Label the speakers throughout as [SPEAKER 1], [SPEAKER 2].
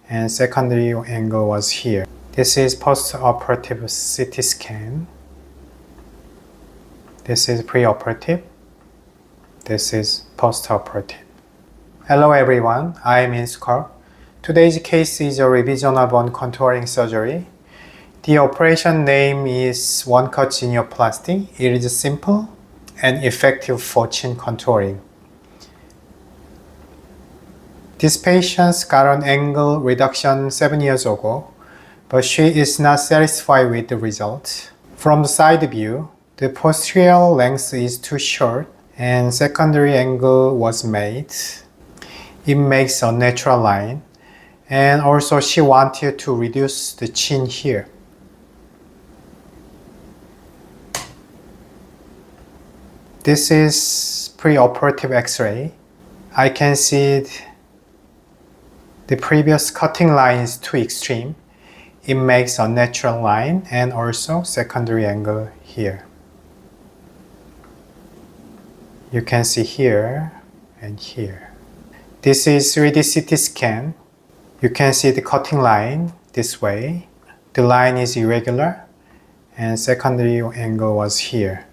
[SPEAKER 1] and secondary angle was here. This is post-operative CT scan. This is pre-operative. This is post-operative. Hello everyone, I am Inskor. Today's case is a revision of bone contouring surgery. The operation name is one-cut genioplasty. It is simple and effective for chin contouring. This patient got an angle reduction 7 years ago, but she is not satisfied with the result. From the side view, the posterior length is too short and secondary angle was made. It makes a natural line, and also she wanted to reduce the chin here. This is pre-operative x-ray. I can see the previous cutting line is too extreme. It makes a natural line and also secondary angle here. You can see here and here. This is 3D CT scan. You can see the cutting line this way. The line is irregular and secondary angle was here.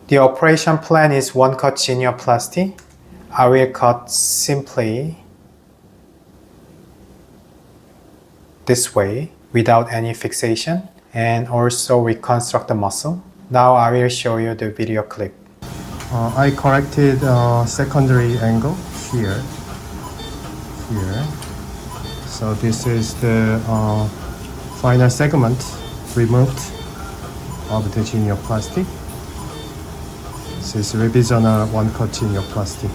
[SPEAKER 1] The operation plan is one-cut genioplasty. I will cut simply this way without any fixation and also reconstruct the muscle. Now I will show you the video clip. I corrected secondary angle here. So this is the final segment removed of the genioplasty. This is revisional one-cut genioplasty.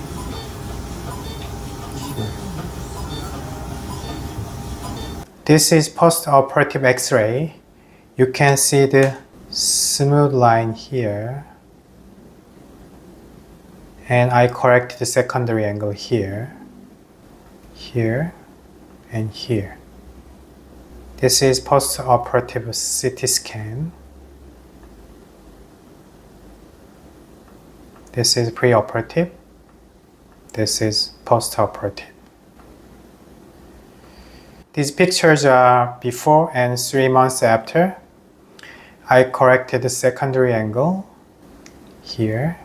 [SPEAKER 1] This is post-operative x-ray. You can see the smooth line here. And I corrected the secondary angle here, and here. This is post-operative CT scan. This is pre-operative. This is post-operative. These pictures are before and 3 months after. I corrected the secondary angle here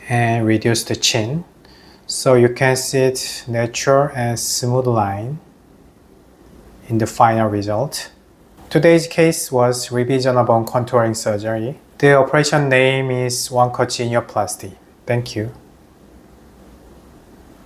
[SPEAKER 1] and reduced the chin. So you can see it natural and smooth line in the final result. Today's case was revision of bone contouring surgery. The operation name is one-cut genioplasty. Thank you.